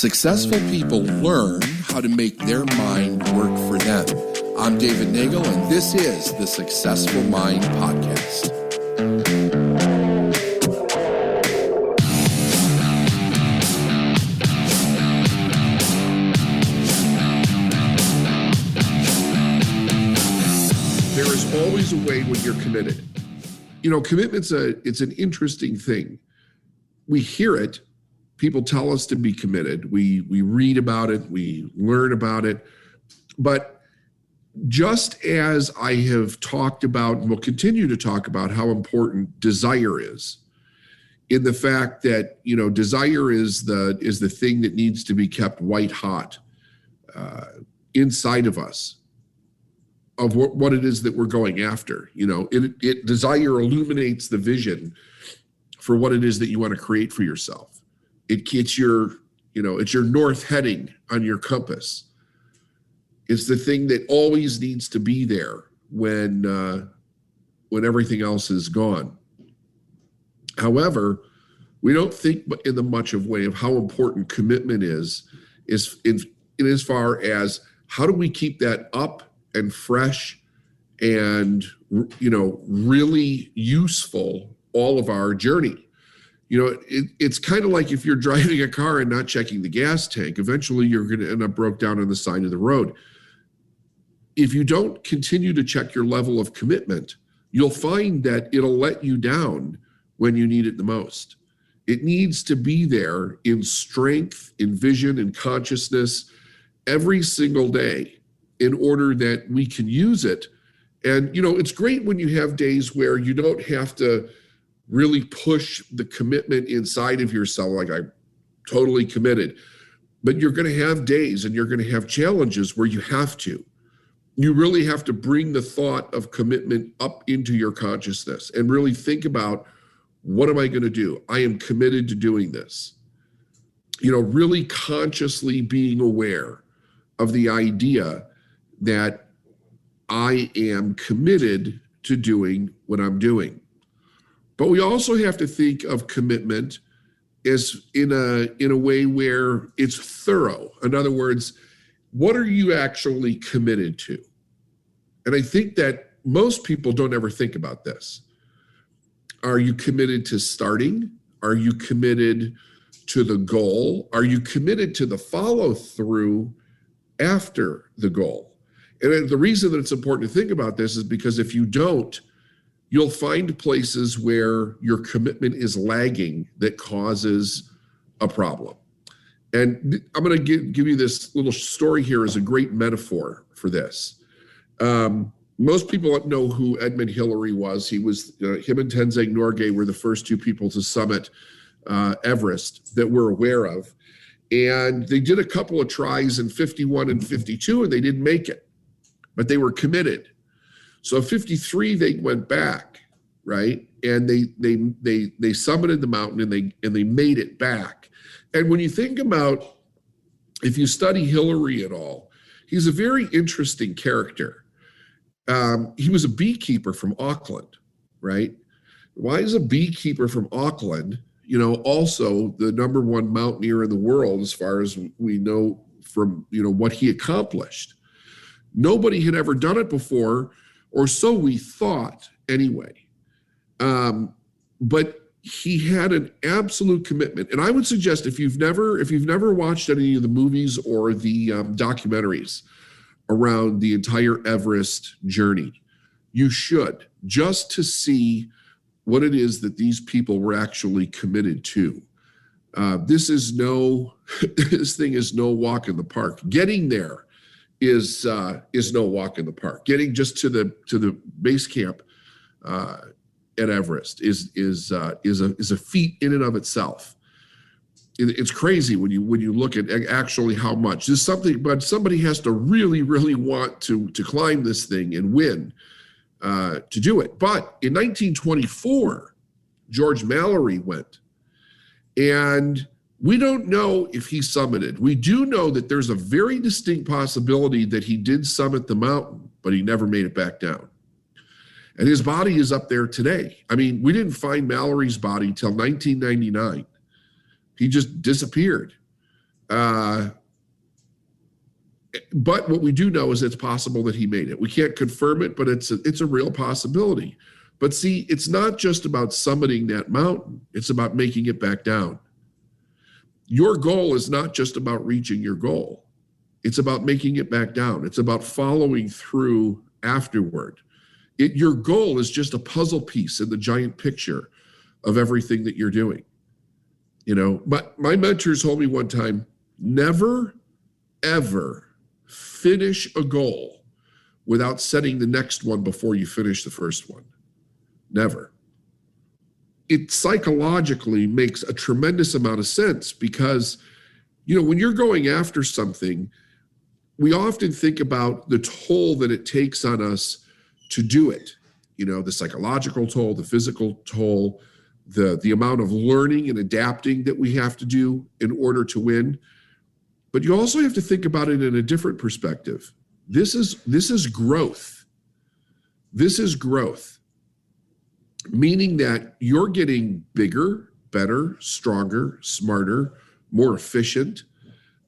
Successful people learn how to make their mind work for them. I'm David Nagel, and this is the Successful Mind Podcast. There is always a way when you're committed. Commitment's it's an interesting thing. We hear it. People tell us to be committed. We read about it. We learn about it. But just as I have talked about and will continue to talk about how important desire is, in the fact that, desire is the thing that needs to be kept white hot inside of us, of what it is that we're going after. Desire illuminates the vision for what it is that you want to create for yourself. It's your north heading on your compass. It's the thing that always needs to be there when everything else is gone. However, we don't think in the much of way of how important commitment is in as far as how do we keep that up and fresh and really useful all of our journey. It's kind of like if you're driving a car and not checking the gas tank, eventually you're going to end up broke down on the side of the road. If you don't continue to check your level of commitment, you'll find that it'll let you down when you need it the most. It needs to be there in strength, in vision, in consciousness every single day in order that we can use it. And, it's great when you have days where you don't have to really push the commitment inside of yourself, like I'm totally committed. But you're going to have days and you're going to have challenges where you have to. You really have to bring the thought of commitment up into your consciousness and really think about, what am I going to do? I am committed to doing this. Really consciously being aware of the idea that I am committed to doing what I'm doing. But we also have to think of commitment as in a way where it's thorough. In other words, what are you actually committed to? And I think that most people don't ever think about this. Are you committed to starting? Are you committed to the goal? Are you committed to the follow through after the goal? And the reason that it's important to think about this is because if you don't, you'll find places where your commitment is lagging that causes a problem. And I'm going to give you this little story here as a great metaphor for this. Most people know who Edmund Hillary was. He was, him and Tenzing Norgay were the first two people to summit Everest that we're aware of. And they did a couple of tries in 51 and 52, and they didn't make it, but they were committed. So 53, they went back, right? And they summited the mountain and they made it back. And when you think about, if you study Hillary at all, he's a very interesting character. He was a beekeeper from Auckland, right? Why is a beekeeper from Auckland, also the number one mountaineer in the world as far as we know from, what he accomplished? Nobody had ever done it before, or so we thought anyway. But he had an absolute commitment. And I would suggest if you've never watched any of the movies or the documentaries around the entire Everest journey, you should, just to see what it is that these people were actually committed to. This thing is no walk in the park. Getting there is no walk in the park. Getting just to the base camp at Everest is a feat in and of itself. It's crazy when you look at actually how much. There's something, but somebody has to really, really want to climb this thing and win to do it. But in 1924, George Mallory went, and we don't know if he summited. We do know that there's a very distinct possibility that he did summit the mountain, but he never made it back down. And his body is up there today. I mean, we didn't find Mallory's body till 1999. He just disappeared. But what we do know is it's possible that he made it. We can't confirm it, but it's a real possibility. But see, it's not just about summiting that mountain. It's about making it back down. Your goal is not just about reaching your goal. It's about making it back down. It's about following through afterward. Your goal is just a puzzle piece in the giant picture of everything that you're doing. But my mentors told me one time, never, ever finish a goal without setting the next one before you finish the first one. Never. It psychologically makes a tremendous amount of sense because, when you're going after something, we often think about the toll that it takes on us to do it. The psychological toll, the physical toll, the amount of learning and adapting that we have to do in order to win. But you also have to think about it in a different perspective. This is growth. This is growth, meaning that you're getting bigger, better, stronger, smarter, more efficient.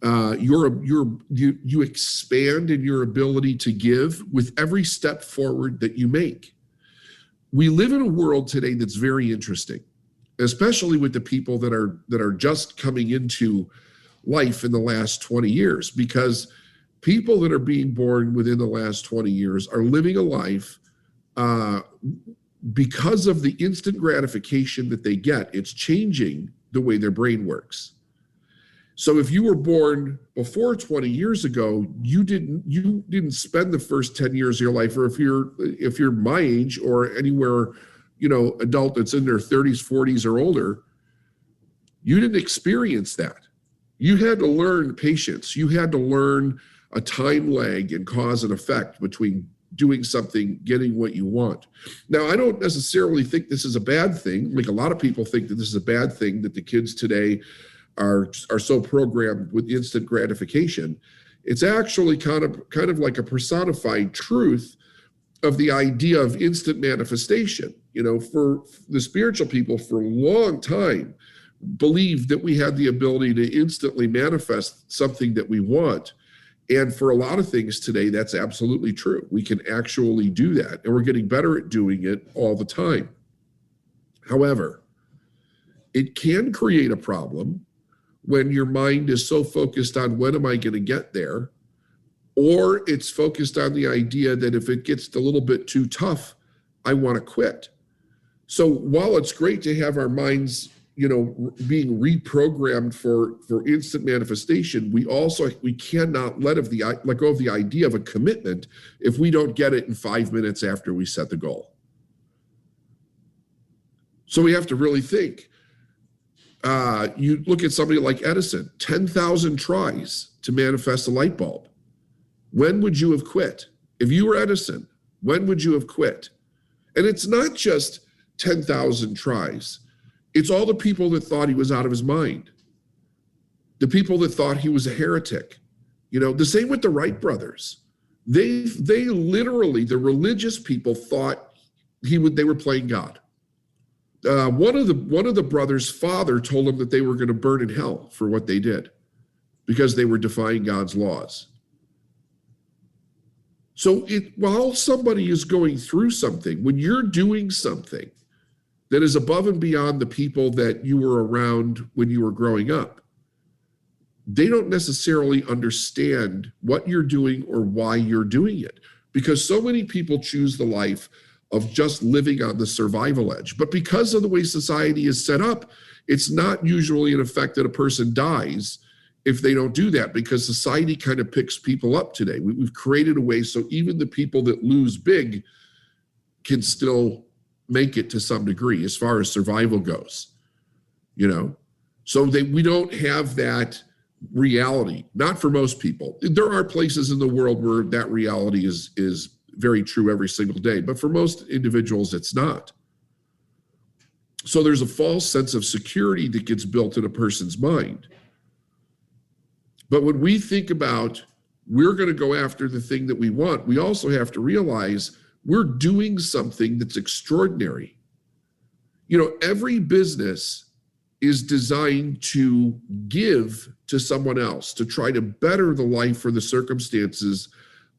You expand in your ability to give with every step forward that you make. We live in a world today that's very interesting, especially with the people that are just coming into life in the last 20 years, because people that are being born within the last 20 years are living a life because of the instant gratification that they get. It's changing the way their brain works. So if you were born before 20 years ago, you didn't spend the first 10 years of your life, or if you're my age or anywhere, adult that's in their 30s, 40s or older, you didn't experience that. You had to learn patience. You had to learn a time lag and cause and effect between doing something, getting what you want. Now, I don't necessarily think this is a bad thing. Like a lot of people think that this is a bad thing, that the kids today are so programmed with instant gratification. It's actually kind of like a personified truth of the idea of instant manifestation. For the spiritual people for a long time believed that we had the ability to instantly manifest something that we want. And for a lot of things today, that's absolutely true. We can actually do that, and we're getting better at doing it all the time. However, it can create a problem when your mind is so focused on when am I going to get there, or it's focused on the idea that if it gets a little bit too tough, I want to quit. So while it's great to have our minds, being reprogrammed for instant manifestation, we cannot let go of the idea of a commitment if we don't get it in 5 minutes after we set the goal. So we have to really think. You look at somebody like Edison, 10,000 tries to manifest a light bulb. When would you have quit? If you were Edison, when would you have quit? And it's not just 10,000 tries. It's all the people that thought he was out of his mind. The people that thought he was a heretic. The same with the Wright brothers. They literally, the religious people thought they were playing God. One of the brothers' father told him that they were going to burn in hell for what they did because they were defying God's laws. So while somebody is going through something, when you're doing something that is above and beyond the people that you were around when you were growing up, they don't necessarily understand what you're doing or why you're doing it, because so many people choose the life of just living on the survival edge. But because of the way society is set up, it's not usually an effect that a person dies if they don't do that, because society kind of picks people up today. We've created a way so even the people that lose big can still make it to some degree as far as survival goes, So we don't have that reality, not for most people. There are places in the world where that reality is very true every single day, but for most individuals, it's not. So there's a false sense of security that gets built in a person's mind. But when we think about we're going to go after the thing that we want, we also have to realize we're doing something that's extraordinary. Every business is designed to give to someone else, to try to better the life or the circumstances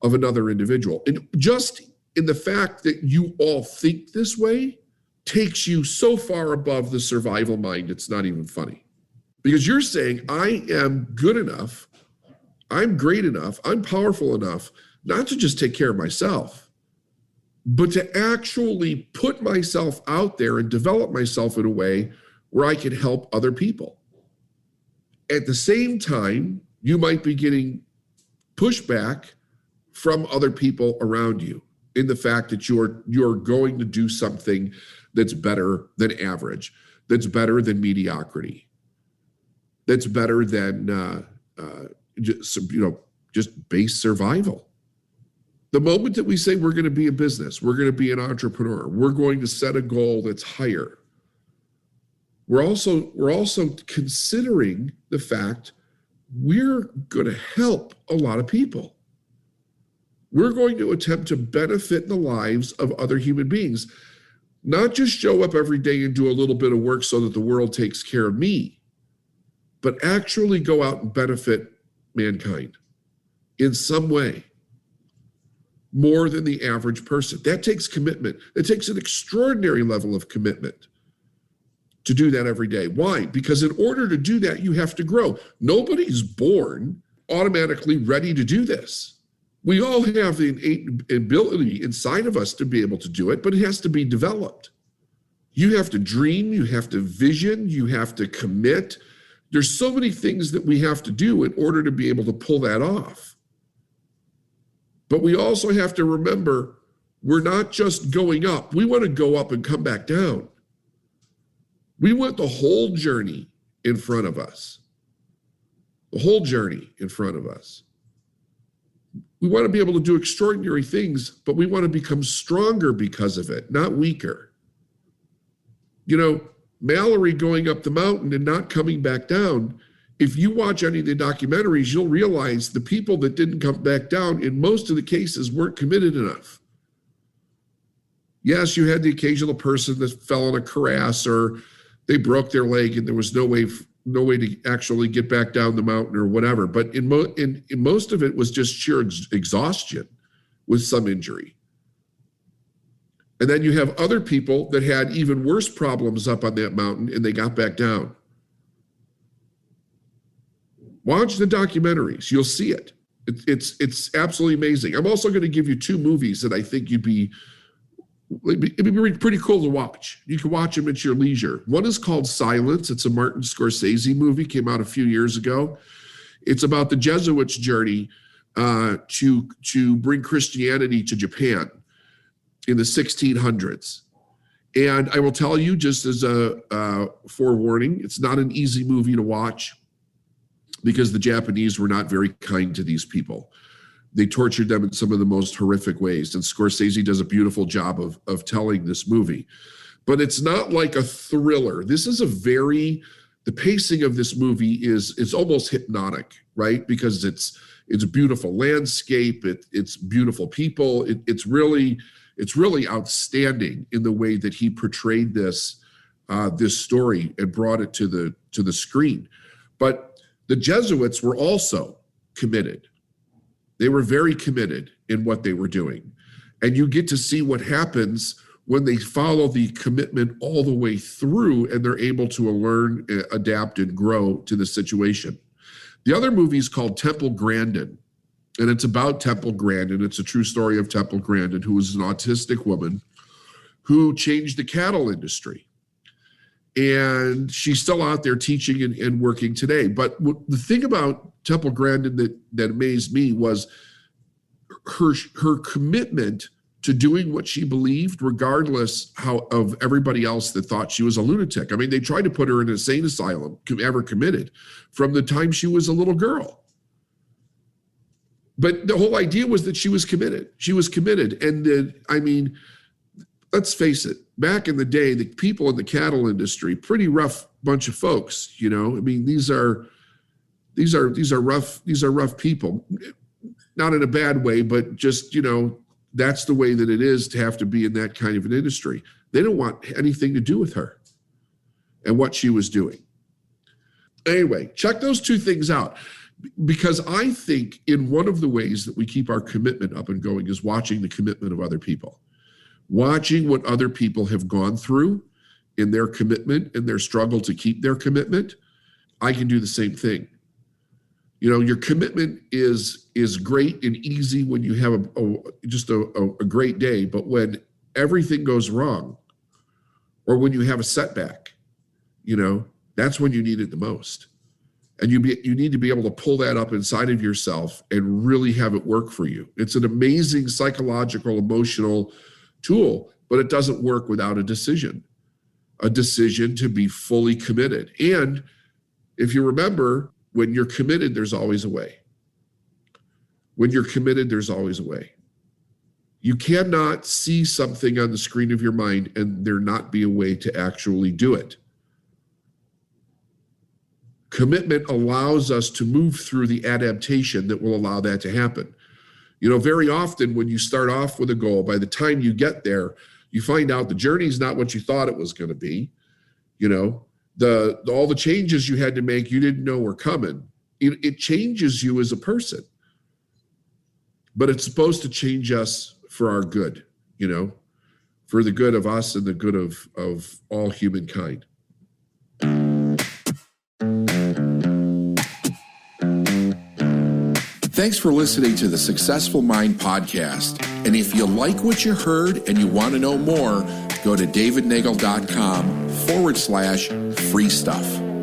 of another individual. And just in the fact that you all think this way takes you so far above the survival mind, it's not even funny. Because you're saying, I am good enough, I'm great enough, I'm powerful enough, not to just take care of myself, but to actually put myself out there and develop myself in a way where I can help other people. At the same time, you might be getting pushback from other people around you in the fact that you're going to do something that's better than average, that's better than mediocrity, that's better than just base survival. The moment that we say we're going to be a business, we're going to be an entrepreneur, we're going to set a goal that's higher, we're also considering the fact we're going to help a lot of people. We're going to attempt to benefit the lives of other human beings, not just show up every day and do a little bit of work so that the world takes care of me, but actually go out and benefit mankind in some way, more than the average person. That takes commitment. It takes an extraordinary level of commitment to do that every day. Why? Because in order to do that, you have to grow. Nobody's born automatically ready to do this. We all have the innate ability inside of us to be able to do it, but it has to be developed. You have to dream, you have to vision, you have to commit. There's so many things that we have to do in order to be able to pull that off. But we also have to remember, we're not just going up. We want to go up and come back down. We want the whole journey in front of us. The whole journey in front of us. We want to be able to do extraordinary things, but we want to become stronger because of it, not weaker. You know, Mallory going up the mountain and not coming back down, if you watch any of the documentaries, you'll realize the people that didn't come back down, in most of the cases, weren't committed enough. Yes, you had the occasional person that fell in a crevasse or they broke their leg and there was no way to actually get back down the mountain or whatever. But in most of it was just sheer exhaustion with some injury. And then you have other people that had even worse problems up on that mountain and they got back down. Watch the documentaries. You'll see it. It's absolutely amazing. I'm also going to give you two movies that I think it'd be pretty cool to watch. You can watch them at your leisure. One is called Silence. It's a Martin Scorsese movie, came out a few years ago. It's about the Jesuits' journey to bring Christianity to Japan in the 1600s. And I will tell you, just as a forewarning, it's not an easy movie to watch because the Japanese were not very kind to these people. They tortured them in some of the most horrific ways. And Scorsese does a beautiful job of telling this movie. But it's not like a thriller. This is the pacing of this movie is almost hypnotic, right? Because it's a beautiful landscape, it's beautiful people. It's really outstanding in the way that he portrayed this story and brought it to the screen. But the Jesuits were also committed. They were very committed in what they were doing. And you get to see what happens when they follow the commitment all the way through and they're able to learn, adapt, and grow to the situation. The other movie is called Temple Grandin, and it's about Temple Grandin. It's a true story of Temple Grandin, who was an autistic woman who changed the cattle industry. And she's still out there teaching and working today. But the thing about Temple Grandin that amazed me was her commitment to doing what she believed, regardless of everybody else that thought she was a lunatic. I mean, they tried to put her in an insane asylum, ever committed, from the time she was a little girl. But the whole idea was that she was committed. She was committed. And let's face it, back in the day, the people in the cattle industry, pretty rough bunch of folks, you know. I mean, these are rough people. Not in a bad way, but just, you know, that's the way that it is to have to be in that kind of an industry. They don't want anything to do with her and what she was doing. Anyway, check those two things out, because I think in one of the ways that we keep our commitment up and going is watching the commitment of other people, watching what other people have gone through in their commitment and their struggle to keep their commitment. I can do the same thing. You know, your commitment is great and easy when you have just a great day, but when everything goes wrong or when you have a setback, you know, that's when you need it the most. And you need to be able to pull that up inside of yourself and really have it work for you. It's an amazing psychological, emotional tool, but it doesn't work without a decision to be fully committed. And if you remember, when you're committed, there's always a way. When you're committed, there's always a way. You cannot see something on the screen of your mind and there not be a way to actually do it. Commitment allows us to move through the adaptation that will allow that to happen. You know, very often when you start off with a goal, by the time you get there, you find out the journey is not what you thought it was going to be. You know, all the changes you had to make, you didn't know were coming. It changes you as a person, but it's supposed to change us for our good, you know, for the good of us and the good of all humankind. Thanks for listening to the Successful Mind podcast. And if you like what you heard and you want to know more, go to davidnagel.com/free stuff.